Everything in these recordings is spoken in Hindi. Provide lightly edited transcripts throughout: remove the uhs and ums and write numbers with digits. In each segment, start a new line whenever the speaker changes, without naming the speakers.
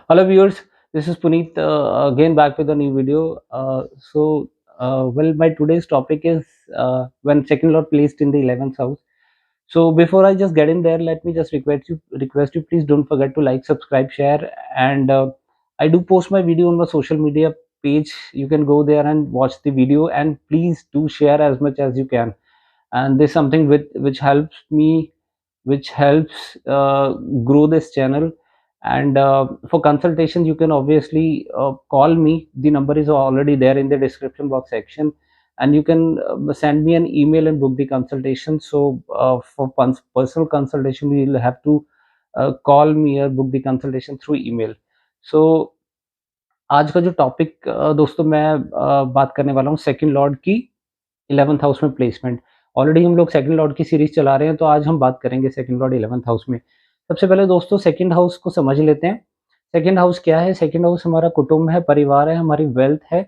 Hello viewers, this is Puneet again back with a new video. My today's topic is when second lord placed in the 11th house. So before I just get in there, let me just request you please don't forget to like, subscribe, share, and I do post my video on my social media page. You can go there and watch the video, and please do share as much as you can. And this is something which helps me, which helps grow this channel. And for consultation you can obviously call me. The number is already there in the description box section, and you can send me an email and book the consultation. So for personal consultation you will have to call me or book the consultation through email. So आज का जो टॉपिक दोस्तों मैं बात करने वाला हूँ सेकंड लॉर्ड की 11th हाउस में प्लेसमेंट। ऑलरेडी हम लोग सेकंड लॉर्ड की सीरीज चला रहे हैं, तो आज हम बात करेंगे सेकंड लॉर्ड 11th हाउस में। सबसे पहले दोस्तों सेकंड हाउस को समझ लेते हैं। सेकंड हाउस क्या है? सेकंड हाउस हमारा कुटुंब है, परिवार है, हमारी वेल्थ है,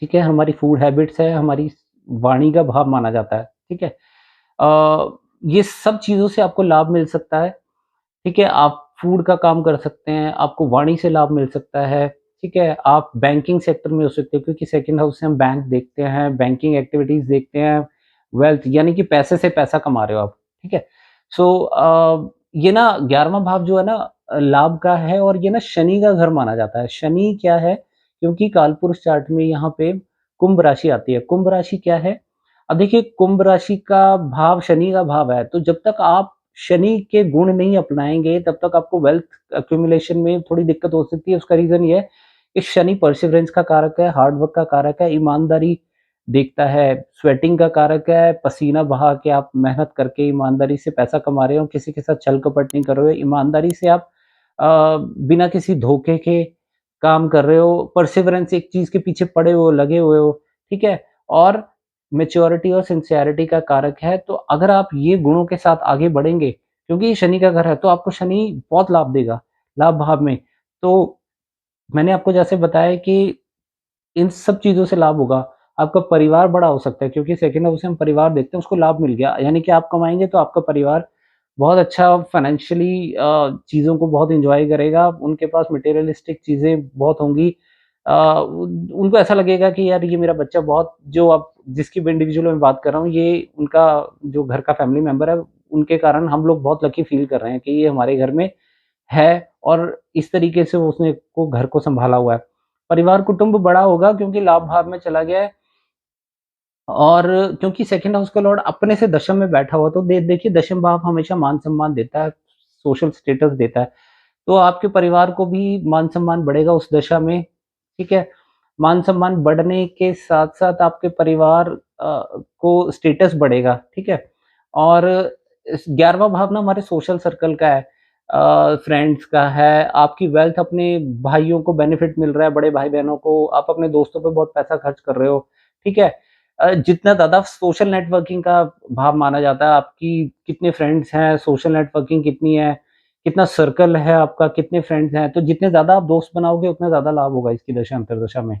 ठीक है, हमारी फूड हैबिट्स है, हमारी वाणी का भाव माना जाता है, ठीक है। ये सब चीज़ों से आपको लाभ मिल सकता है, ठीक है। आप फूड का काम कर सकते हैं, आपको वाणी से लाभ मिल सकता है, ठीक है। आप बैंकिंग सेक्टर में हो सकते हो, क्योंकि सेकंड हाउस से हम बैंक देखते हैं, बैंकिंग एक्टिविटीज़ देखते हैं, वेल्थ यानी कि पैसे से पैसा कमा रहे हो आप, ठीक है। ये ना 11वां भाव जो है ना लाभ का है, और ये ना शनि का घर माना जाता है। शनि क्या है? क्योंकि कालपुरुष चार्ट में यहाँ पे कुंभ राशि आती है। कुंभ राशि क्या है? अब देखिए कुंभ राशि का भाव शनि का भाव है, तो जब तक आप शनि के गुण नहीं अपनाएँगे, तब तक आपको वेल्थ एक्यूमुलेशन में थोड़ी दिक्कत हो सकती है। उसका रीज़न ये है कि शनि परसिवरेंस का कारक है, हार्ड वर्क का कारक है, ईमानदारी देखता है, स्वेटिंग का कारक है, पसीना बहा के आप मेहनत करके ईमानदारी से पैसा कमा रहे हो, किसी के साथ छल-कपट नहीं कर रहे हो, ईमानदारी से आप बिना किसी धोखे के काम कर रहे हो, परसिवरेंस एक चीज़ के पीछे पड़े हो, लगे हुए हो, ठीक है? और मैच्योरिटी और सिंसियरिटी का कारक है, तो अगर आप ये गुणों के साथ आगे बढ़ेंगे, क्योंकि ये शनि का घर है, तो आपको शनि बहुत लाभ देगा, लाभ भाव में। तो मैंने आपको जैसे बताया कि इन सब चीज़ों से लाभ होगा। आपका परिवार बड़ा हो सकता है, क्योंकि सेकंड हाउस से हम परिवार देखते हैं, उसको लाभ मिल गया। यानी कि आप कमाएँगे तो आपका परिवार बहुत अच्छा फाइनेंशियली चीज़ों को बहुत एन्जॉय करेगा। उनके पास मटेरियलिस्टिक चीज़ें बहुत होंगी। उनको ऐसा लगेगा कि यार ये मेरा बच्चा बहुत, जो अब जिसकी भी इंडिविजुअल मैं बात कर रहा हूँ, ये उनका जो घर का फैमिली मेंबर है, उनके कारण हम लोग बहुत लकी फ़ील कर रहे हैं कि ये हमारे घर में है, और इस तरीके से उसने को घर को सँभाला हुआ है। परिवार कुटुंब बड़ा होगा क्योंकि लाभ भाव में चला गया है, और क्योंकि सेकंड हाउस का लॉर्ड अपने से दशम में बैठा हुआ, तो देखिए दशम भाव हमेशा मान-सम्मान देता है, सोशल स्टेटस देता है। तो आपके परिवार को भी मान-सम्मान बढ़ेगा उस दशा में, ठीक है? मान-सम्मान बढ़ने के साथ-साथ आपके परिवार को स्टेटस बढ़ेगा, ठीक है? और इस 11वां भाव ना हमारे सोशल सर्कल का है, फ्रेंड्स का है, आपकी वेल्थ, अपने भाइयों को बेनिफिट मिल रहा है, बड़े भाई-बहनों को, आप अपने दोस्तों पे बहुत पैसा खर्च कर रहे हो, ठीक है? जितना ज़्यादा सोशल नेटवर्किंग का भाव माना जाता है, आपकी कितने फ्रेंड्स हैं, सोशल नेटवर्किंग कितनी है, कितना सर्कल है आपका, कितने फ्रेंड्स हैं, तो जितने ज़्यादा आप दोस्त बनाओगे उतना ज़्यादा लाभ होगा इसकी दशा अंतर्दशा में,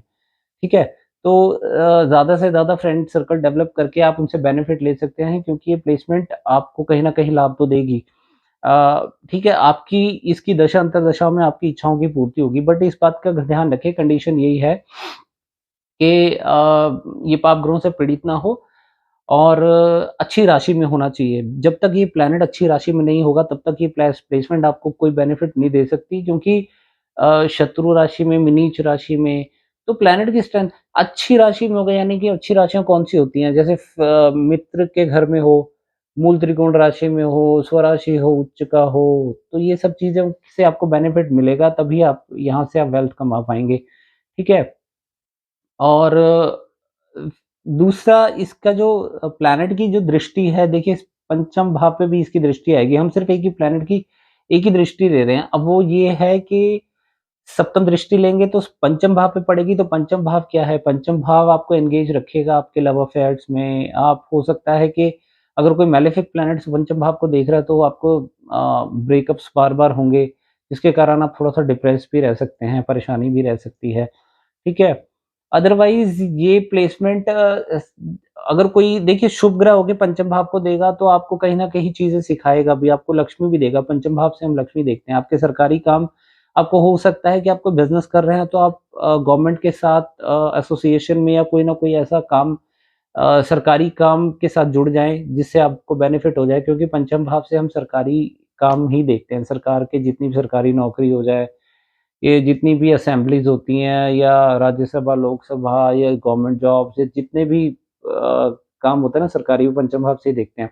ठीक है? तो ज़्यादा से ज़्यादा फ्रेंड सर्कल डेवलप करके आप उनसे बेनिफिट ले सकते हैं, क्योंकि ये प्लेसमेंट आपको कहीं न कहीं लाभ तो देगी। ठीक है, आपकी इसकी दशा अंतर्दशा में आपकी इच्छाओं की पूर्ति होगी, बट इस बात का ध्यान रखें, कंडीशन यही है कि ये पाप ग्रहों से पीड़ित ना हो, और अच्छी राशि में होना चाहिए। जब तक ये प्लैनेट अच्छी राशि में नहीं होगा, तब तक ये प्लेसमेंट आपको कोई बेनिफिट नहीं दे सकती, क्योंकि शत्रु राशि में, नीच राशि में, तो प्लैनेट की स्ट्रेंथ अच्छी राशि में होगा। यानी कि अच्छी राशियाँ कौन-सी होती हैं? जैसे मित्र के घर में हो, मूल त्रिकोण राशि में हो, स्वराशि हो, उच्च का हो, तो ये सब चीज़ों से आपको बेनिफिट मिलेगा, तभी आप यहाँ से आप वेल्थ कमा पाएँगे, ठीक है? और दूसरा इसका जो प्लैनेट की जो दृष्टि है, देखिए इस पंचम भाव पे भी इसकी दृष्टि आएगी। हम सिर्फ़ एक ही प्लैनेट की एक ही दृष्टि ले रहे हैं। अब वो ये है कि सप्तम दृष्टि लेंगे तो पंचम भाव पे पड़ेगी, तो पंचम भाव क्या है? पंचम भाव आपको एंगेज रखेगा आपके लव अफेयर्स में। आप हो सकता है कि अगर कोई मैलेफिक प्लैनेट पंचम भाव को देख रहा है, तो आपको ब्रेकअप्स बार-बार होंगे, जिसके कारण आप थोड़ा-सा डिप्रेस भी रह सकते हैं, परेशानी भी रह सकती है, ठीक है? अदरवाइज़ ये प्लेसमेंट अगर कोई देखिए शुभ ग्रह होके पंचम भाव को देगा, तो आपको कहीं न कहीं चीज़ें सिखाएगा भी, आपको लक्ष्मी भी देगा। पंचम भाव से हम लक्ष्मी देखते हैं। आपके सरकारी काम आपको हो सकता है कि आप कोई बिजनेस कर रहे हैं तो आप गवर्नमेंट के साथ एसोसिएशन में या कोई ना कोई ऐसा काम सरकारी काम के साथ जुड़ जाएँ जिससे आपको बेनिफिट हो जाए, क्योंकि पंचम भाव से हम सरकारी काम ही देखते हैं। सरकार के जितनी भी सरकारी नौकरी हो जाए, ये जितनी भी असेंबलीज़ होती हैं या राज्यसभा, लोकसभा या गवर्नमेंट जॉब्स, या जितने भी काम होते हैं ना सरकारी, वो पंचम भाव से ही देखते हैं।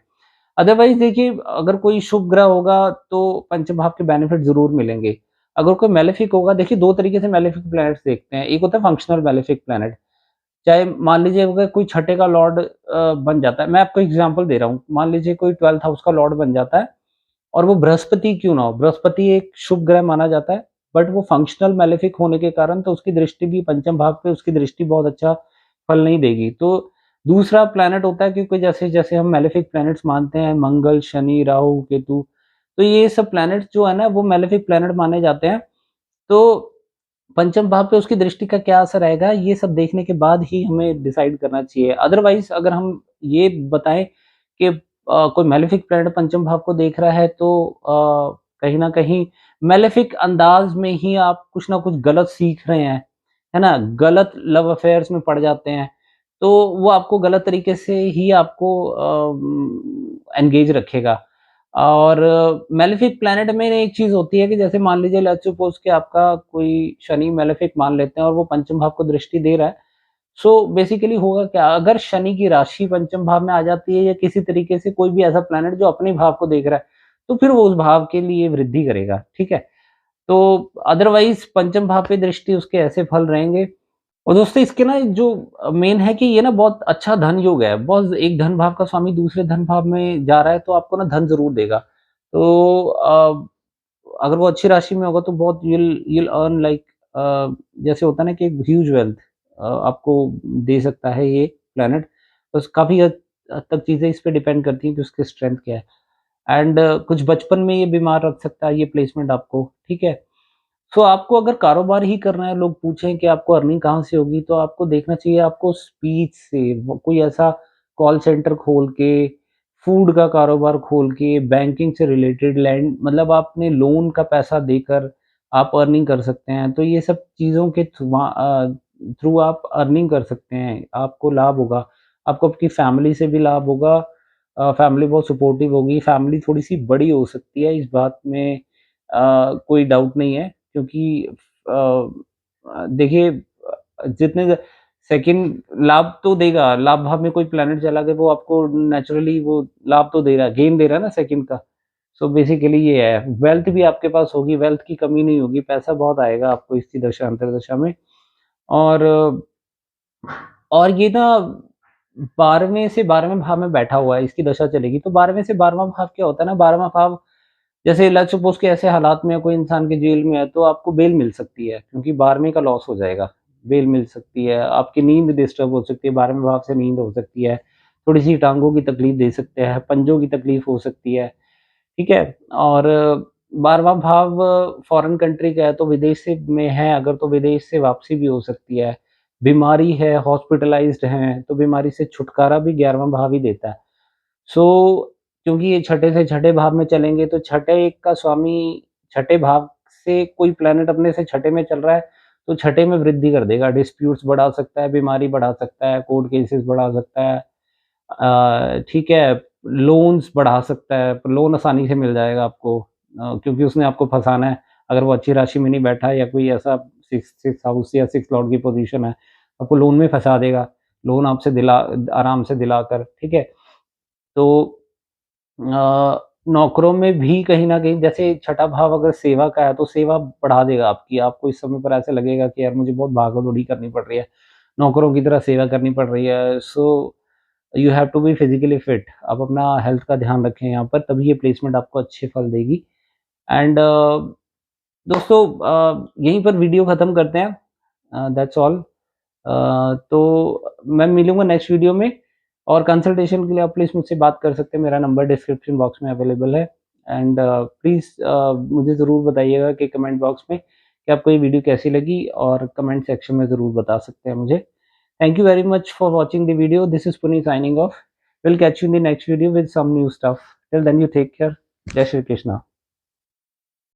अदरवाइज़ देखिए, अगर कोई शुभ ग्रह होगा तो पंचम भाव के बेनिफिट ज़रूर मिलेंगे। अगर कोई मैलेफिक होगा, देखिए 2 तरीके से मैलेफिक प्लैनेट्स देखते हैं। एक होता है फंक्शनल मैलेफिक प्लैनेट, चाहे मान लीजिए अगर कोई छठे का लॉर्ड बन जाता है, मैं आपको एग्ज़ाम्पल दे रहा हूँ। मान लीजिए कोई 12th हाउस का लॉर्ड बन जाता है और वो बृहस्पति क्यों ना हो, बृहस्पति एक शुभ ग्रह माना जाता है, बट वो फंक्शनल मैलेफिक होने के कारण तो उसकी दृष्टि भी पंचम भाव पे, उसकी दृष्टि बहुत अच्छा फल नहीं देगी। तो दूसरा प्लैनेट होता है, क्योंकि जैसे-जैसे हम मैलेफिक प्लैनेट्स मानते हैं, मंगल, शनि, राहु, केतु, तो ये सब प्लैनेट्स जो है ना वो मैलेफिक प्लैनेट माने जाते हैं। तो पंचम भाव पे उसकी दृष्टि का क्या असर आएगा, ये सब देखने के बाद ही हमें डिसाइड करना चाहिए। अदरवाइज़ अगर हम ये बताएँ कि कोई मैलेफिक प्लैनेट पंचम भाव को देख रहा है तो कहीं न कहीं मैलेफिक अंदाज़ में ही आप कुछ न कुछ गलत सीख रहे हैं, है ना? गलत लव अफेयर्स में पड़ जाते हैं, तो वो आपको गलत तरीके से ही आपको एंगेज रखेगा। और मैलेफिक प्लैनेट में एक चीज़ होती है कि जैसे मान लीजिए लेट्स सपोज़ कि आपका कोई शनि मैलेफिक मान लेते हैं और वो पंचम भाव को दृष्टि दे रहा है। सो बेसिकली होगा क्या, अगर शनि की राशि पंचम भाव में आ जाती है या किसी तरीके से कोई भी ऐसा प्लैनेट जो अपने भाव को देख रहा है, तो फिर वो उस भाव के लिए वृद्धि करेगा, ठीक है? तो अदरवाइज़ पंचम भाव पे दृष्टि उसके ऐसे फल रहेंगे। और दोस्तों इसके ना जो मेन है कि ये ना बहुत अच्छा धन योग है। बहुत, एक धन भाव का स्वामी दूसरे धन भाव में जा रहा है तो आपको ना धन ज़रूर देगा। तो अगर वो अच्छी राशि में होगा तो बहुत you'll अर्न लाइक जैसे होता है ना कि एक ह्यूज वेल्थ आपको दे सकता है ये प्लैनेट। बस काफ़ी हद तक चीज़ें इस पे डिपेंड करती हैं कि उसकी स्ट्रेंथ क्या है। एंड कुछ बचपन में ये बीमार रख सकता है ये प्लेसमेंट आपको, ठीक है? सो आपको अगर कारोबार ही करना है, लोग पूछें कि आपको अर्निंग कहाँ से होगी, तो आपको देखना चाहिए आपको स्पीच से, कोई ऐसा कॉल सेंटर खोल के, फूड का कारोबार खोल के, बैंकिंग से रिलेटेड, लैंड मतलब आपने लोन का पैसा देकर आप अर्निंग कर सकते हैं। तो ये सब चीज़ों के थ्रू आप अर्निंग कर सकते हैं, आपको लाभ होगा। आपको आपकी फैमिली से भी लाभ होगा, फैमिली बहुत सपोर्टिव होगी, फैमिली थोड़ी-सी बड़ी हो सकती है, इस बात में कोई डाउट नहीं है, क्योंकि देखिए जितने सेकंड लाभ तो देगा, लाभ भाव में कोई प्लैनेट चला गया वो आपको नेचुरली वो लाभ तो दे रहा है, गेन दे रहा है ना सेकंड का। सो बेसिकली ये है, वेल्थ भी आपके पास होगी, वेल्थ की कमी नहीं होगी, पैसा बहुत आएगा आपको इसकी दशा अंतर्दशा में। और ये ना 12वें से 12वें भाव में बैठा हुआ है, इसकी दशा चलेगी। तो 12वें से 12वाँ भाव क्या होता है ना, 12वाँ भाव जैसे लेट्स सपोज़ कि ऐसे हालात में कोई इंसान की जेल में है, तो आपको बेल मिल सकती है, क्योंकि 12वें का लॉस हो जाएगा। बेल मिल सकती है, आपकी नींद डिस्टर्ब हो सकती है, 12वें भाव से नींद हो सकती है, थोड़ी-सी टाँगों की तकलीफ दे सकते हैं, पंजों की तकलीफ हो सकती है, ठीक है? और 12वाँ भाव फ़ॉरेन कंट्री का है, तो विदेश से में है अगर, तो विदेश से वापसी भी हो सकती है। बीमारी है, हॉस्पिटलाइज़्ड हैं, तो बीमारी से छुटकारा भी 11वाँ भाव ही देता है। सो क्योंकि ये छठे से छठे भाव में चलेंगे, तो छठे का स्वामी छठे भाव से कोई प्लैनेट अपने से छठे में चल रहा है, तो छठे में वृद्धि कर देगा, डिस्प्यूट्स बढ़ा सकता है, बीमारी बढ़ा सकता है, कोर्ट केसेस बढ़ा सकता है, ठीक है, लोन्स बढ़ा सकता है, लोन आसानी से मिल जाएगा आपको, क्योंकि उसने आपको फँसाना है। अगर वो अच्छी राशि में नहीं बैठा है या कोई ऐसा सिक्स हाउस या सिक्स लॉर्ड की पोज़ीशन है, आपको लोन में फँसा देगा, लोन आपसे आराम से दिलाकर, ठीक है? तो नौकरों में भी कहीं न कहीं जैसे छठा भाव अगर सेवा का है, तो सेवा बढ़ा देगा आपकी। आपको इस समय पर ऐसा लगेगा कि यार मुझे बहुत भागा-दौड़ी करनी पड़ रही है, नौकरों की तरह सेवा करनी पड़ रही है। So you have to be physically fit. आप अपना हेल्थ का ध्यान रखें यहाँ पर, तभी ये प्लेसमेंट आपको अच्छे फल देगी। एंड दोस्तों यहीं पर वीडियो ख़त्म करते हैं। That's all. तो मैं मिलूँगा नेक्स्ट वीडियो में, और कंसल्टेशन के लिए आप प्लीज़ मुझसे बात कर सकते हैं, मेरा नंबर डिस्क्रिप्शन बॉक्स में अवेलेबल है। एंड प्लीज़ मुझे ज़रूर बताइएगा कि कमेंट बॉक्स में कि आपको ये वीडियो कैसी लगी, और कमेंट सेक्शन में ज़रूर बता सकते हैं मुझे। Thank you very much for watching the video. This is Puneet signing off. We'll catch you in the next video with some new stuff. Till then, you take care. Jai Shri Krishna.